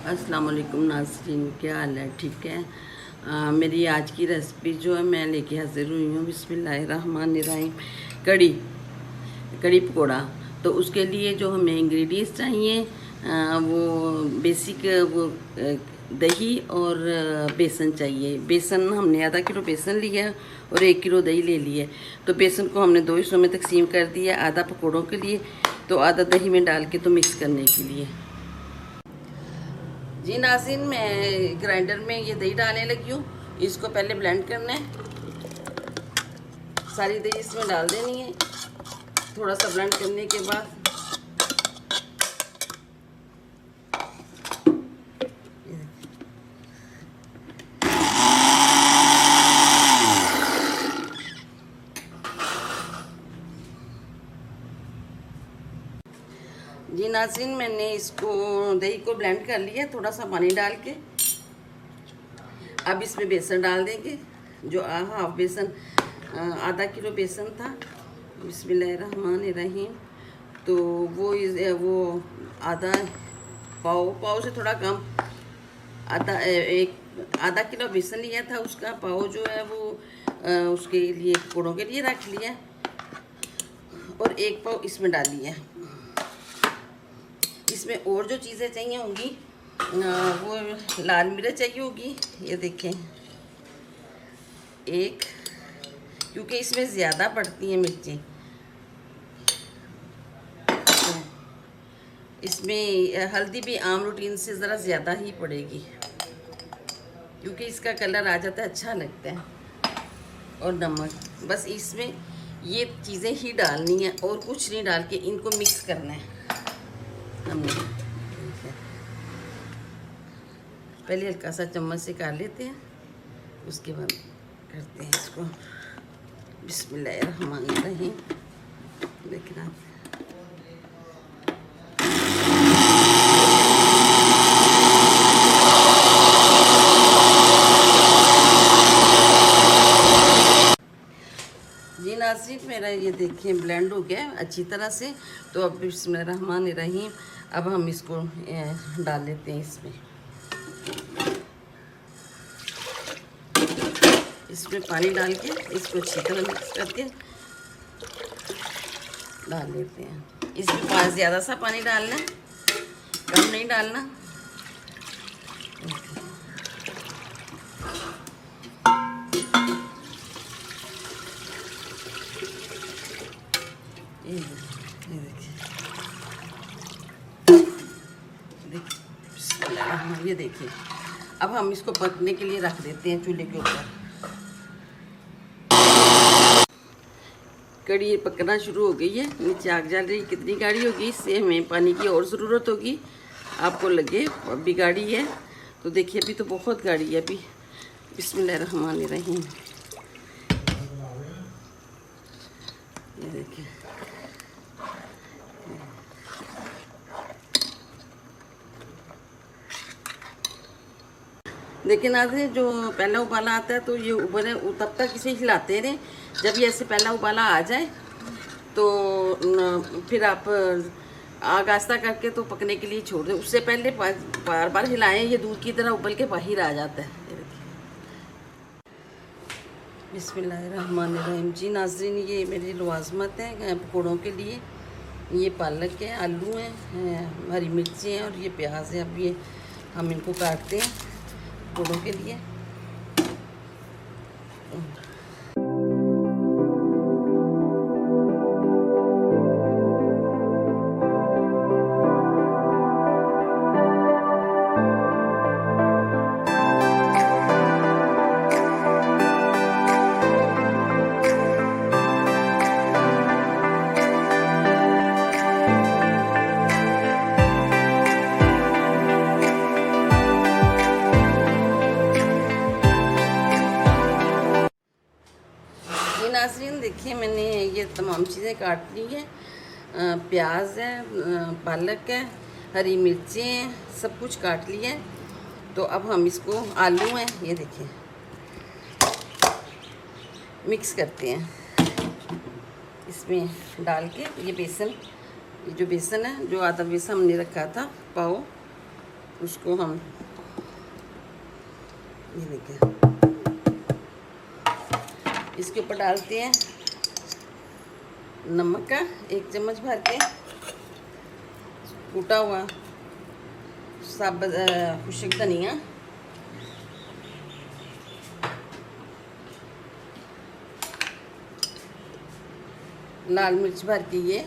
अस्सलाम वालेकुम नाज़रीन, क्या हाल है? ठीक है। मेरी आज की रेसिपी जो है मैं लेके हाजिर हुई हूँ। बिस्मिल्लाहिर्रहमानिर्रहीम। कड़ी कड़ी पकोड़ा। तो उसके लिए जो हमें इंग्रेडिएंट्स चाहिए वो बेसिक वो दही और बेसन चाहिए। बेसन हमने आधा किलो बेसन लिया और 1 किलो दही ले लिया। तो बेसन को हमने 2 हिस्सों में तकसीम कर दिया, आधा पकोड़ों के लिए तो आधा दही में डाल के तो मिक्स करने के लिए। जी नाज़रीन, मैं ग्राइंडर में ये दही डालने लगी हूँ। इसको पहले ब्लेंड करना है, सारी दही इसमें डाल देनी है। थोड़ा सा ब्लेंड करने के बाद जी नाज़रीन, मैंने इसको दही को ब्लेंड कर लिया थोड़ा सा पानी डाल के। अब इसमें बेसन डाल देंगे, जो हाफ बेसन, आधा किलो बेसन था। बिस्मिल्लाहिर्रहमानिर्रहीम। तो वो आधा पाव से थोड़ा कम, आधा किलो बेसन लिया था, उसका पाव जो है वो उसके लिए पकौड़ों के लिए रख लिया और 1 पाव इसमें डाल लिया। इसमें और जो चीज़ें चाहिए होंगी वो लाल मिर्च चाहिए होगी, ये देखें एक, क्योंकि इसमें ज़्यादा पड़ती हैं मिर्चें। इसमें हल्दी भी आम रूटीन से ज़रा ज़्यादा ही पड़ेगी, क्योंकि इसका कलर आ जाता है, अच्छा लगता है। और नमक, बस इसमें ये चीज़ें ही डालनी है और कुछ नहीं डाल के इनको मिक्स करना है हमने। पहले हल्का सा चम्मच से कर लेते हैं, उसके बाद करते हैं इसको। बिस्मिल्लाहिर्रहमानिर्रहीम। देखना जी नाज़रीन, मेरा ये देखिए ब्लेंड हो गया अच्छी तरह से। तो अब बिस्मिल्लाहिर्रहमानिर्रहीम, अब हम इसको डाल लेते हैं इसमें पानी डाल के इसको अच्छी तरह मिक्स करके डाल लेते हैं। इसमें ज़्यादा सा पानी डालना है, कम नहीं डालना। ये देखिए, अब हम इसको पकने के लिए रख देते हैं चूल्हे के ऊपर। कड़ी पकना शुरू हो गई है, नीचे आग जल रही। कितनी गाढ़ी होगी, इससे हमें पानी की और ज़रूरत होगी। आपको लगे अभी गाढ़ी है तो देखिए, अभी तो बहुत गाढ़ी है। अभी बिस्मिल्लाहिर्रहमानिर्रहीम, ये देखिए। लेकिन नाज़रीन, जो पहला उबाला आता है तो ये उबले तब तक इसे हिलाते रहें। जब ये ऐसे पहला उबाला आ जाए तो फिर आप आग आस्ता करके तो पकने के लिए छोड़ दें। उससे पहले बार बार हिलाएं, ये दूध की तरह उबल के बाहर आ जाता है। बिस्मिल्लाहिर्रहमानिर्रहीम। जी नाज़रीन, ये मेरी लवाज़मत है पकौड़ों के लिए। ये पालक है, आलू हैं, हरी मिर्ची हैं और ये प्याज है। अब ये हम इनको काटते हैं पकौड़ों के लिए। नाज़रीन देखिए, मैंने ये तमाम चीज़ें काट ली हैं। प्याज है, पालक है, हरी मिर्चें हैं, सब कुछ काट लिया है। तो अब हम इसको, आलू हैं, ये देखिए, मिक्स करते हैं इसमें डाल के। ये बेसन, ये जो बेसन है, जो आधा बेसन हमने रखा था पाव, उसको हम ये देखिए इसके ऊपर डालते हैं नमक का 1 चम्मच भर के, कूटा हुआ साबुत खुश्क धनिया, लाल मिर्च भर के ये,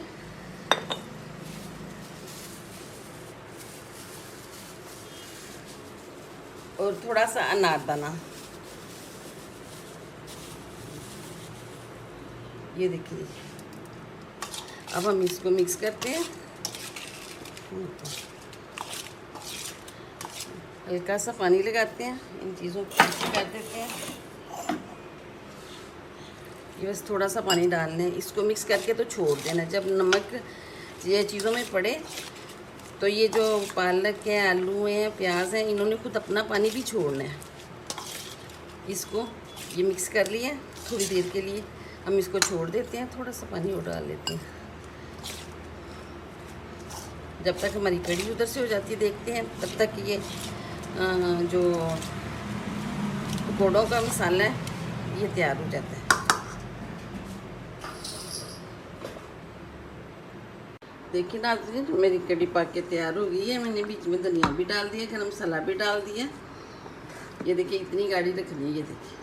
और थोड़ा सा अनारदाना, ये देखिए। अब हम इसको मिक्स करते हैं, हल्का सा पानी लगाते हैं, इन चीज़ों को मिक्स कर देते हैं। ये बस थोड़ा सा पानी डालना है, इसको मिक्स करके तो छोड़ देना। जब नमक ये चीज़ों में पड़े तो ये जो पालक है, आलू हैं, प्याज हैं, इन्होंने खुद अपना पानी भी छोड़ना है। इसको ये मिक्स कर लिया थोड़ी देर के लिए, हम इसको छोड़ देते हैं, थोड़ा सा पानी और डाल लेते हैं जब तक हमारी कढ़ी उधर से हो जाती है। देखते हैं तब तक ये जो पकौड़ों का मसाला है ये तैयार हो जाता है। देखिए नाज़रीन, मेरी कढ़ी पाक के तैयार हो गई है। मैंने बीच में धनिया भी डाल दिया, गरम मसाला भी डाल दिया। ये देखिए इतनी गाढ़ी रखनी है, ये देखिए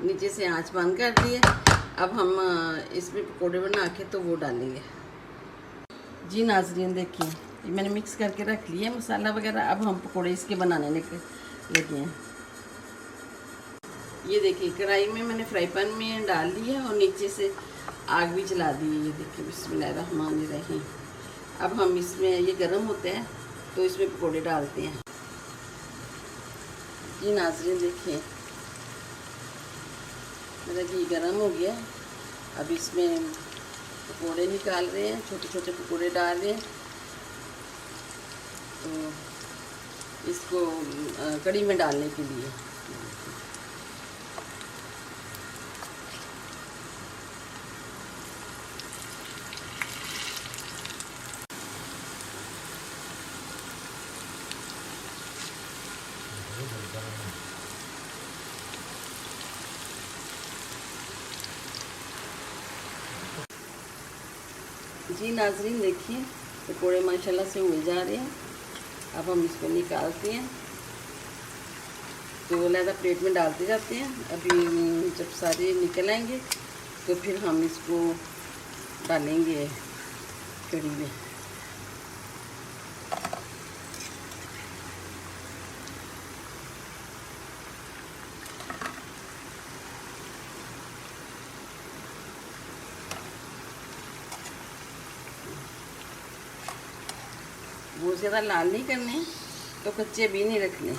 नीचे से आंच बंद कर दी है। अब हम इसमें पकौड़े बना के तो वो डालेंगे। जी नाज़रीन देखिए, ये मैंने मिक्स करके रख लिया मसाला वगैरह। अब हम पकौड़े इसके बनाने लगे हैं। ये देखिए कढ़ाई में मैंने फ्राई पैन में डाल दिया और नीचे से आग भी जला दी है। ये देखिए बिस्मिल्लाहिर्रहमानिर्रहीम। अब हम इसमें ये गर्म होते हैं तो इसमें पकौड़े डालते हैं। जी नाज़रीन देखिए मेरा घी गर्म हो गया। अब इसमें पकौड़े निकाल रहे हैं, छोटे छोटे पकौड़े डाल रहे हैं। तो इसको कढ़ी में डालने के लिए जी नाज़रीन देखिए पकौड़े माशाल्लाह से उड़ जा रहे हैं। अब हम इसको निकालते हैं तो लहदा प्लेट में डालते जाते हैं। अभी जब सारे निकल आएंगे तो फिर हम इसको डालेंगे कढ़ी में। बहुत ज़्यादा लाल नहीं करने तो कच्चे भी नहीं रखने।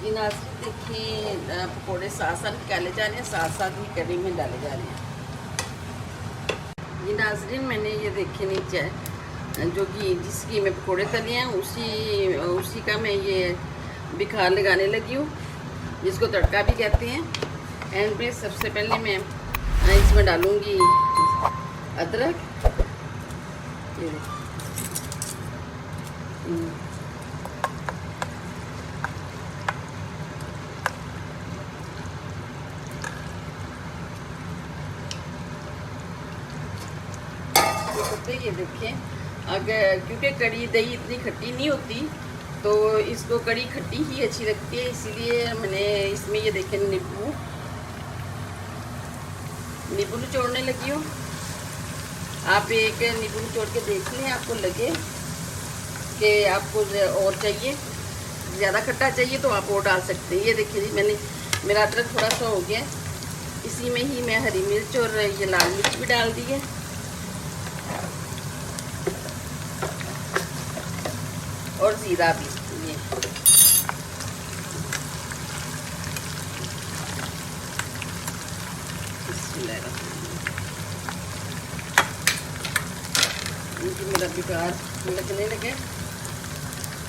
ये नाज़रीन देखिए पकौड़े साथ साथ निकाले जा रहे हैं, साथ साथ ही कढ़ी में डाले जा रहे हैं। ये नाज़रीन मैंने ये देखिए नीचे जो कि जिस घी में पकौड़े तले हैं उसी का मैं ये बिखार लगाने लगी हूँ, जिसको तड़का भी कहते हैं। एंड पे सबसे पहले मैं इसमें डालूँगी अदरक। ये ये देखिए, अगर क्योंकि कड़ी दही इतनी खट्टी नहीं होती तो इसको कड़ी खट्टी ही अच्छी लगती है, इसीलिए मैंने इसमें ये देखें नींबू निचोड़ने लगी हूँ। आप एक नींबू निचोड़ के देख लें, आपको लगे कि आपको और चाहिए, ज़्यादा खट्टा चाहिए तो आप और डाल सकते हैं। ये देखिए जी मेरा अदरक थोड़ा सा हो गया, इसी में ही मैं हरी मिर्च और ये लाल मिर्च भी डाल दी है। और ज़ीरा भी ये मेरा बिकार लगने लगे,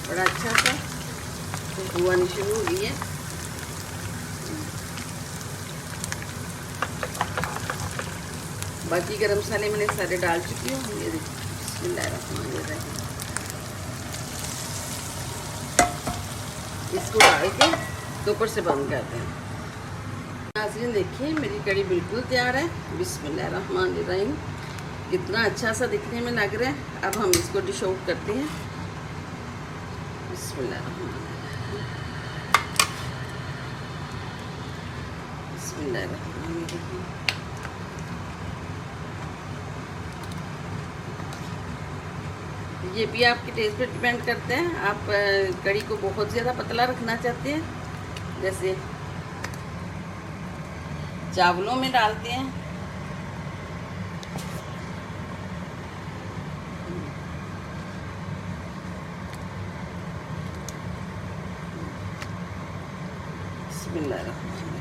बड़ा अच्छा सा खुशबू आनी शुरू हो गई है। बाकी गरम मसाले मैंने सारे डाल चुकी हूँ। ये देखिए बिस्मिल्लाहिर्रहमानिर्रहीम। इसको डाल के तो ऊपर से बंद करते हैं। नाज़रीन देखिए मेरी कड़ी बिल्कुल तैयार है। बिस्मिल्लाहिर्रहमानिर्रहीम। कितना अच्छा सा दिखने में लग रहा है। अब हम इसको डिश आउट करते हैं। बिस्मिल्लाहिर्रहमानिर्रहीम। बिस्मिल्लाहिर्रहमानिर्रहीम। ये भी आपके टेस्ट पे डिपेंड करते हैं। आप कड़ी को बहुत ज़्यादा पतला रखना चाहते हैं, जैसे चावलों में डालते हैं। बिस्मिल्लाहिर्रहमानिर्रहीम।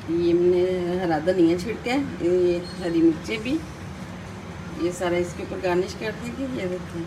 ये मैंने हरा धनिया छिड़का है, ये हरी मिर्चें भी, ये सारा इसके ऊपर गार्निश कर देंगे। ये देखिए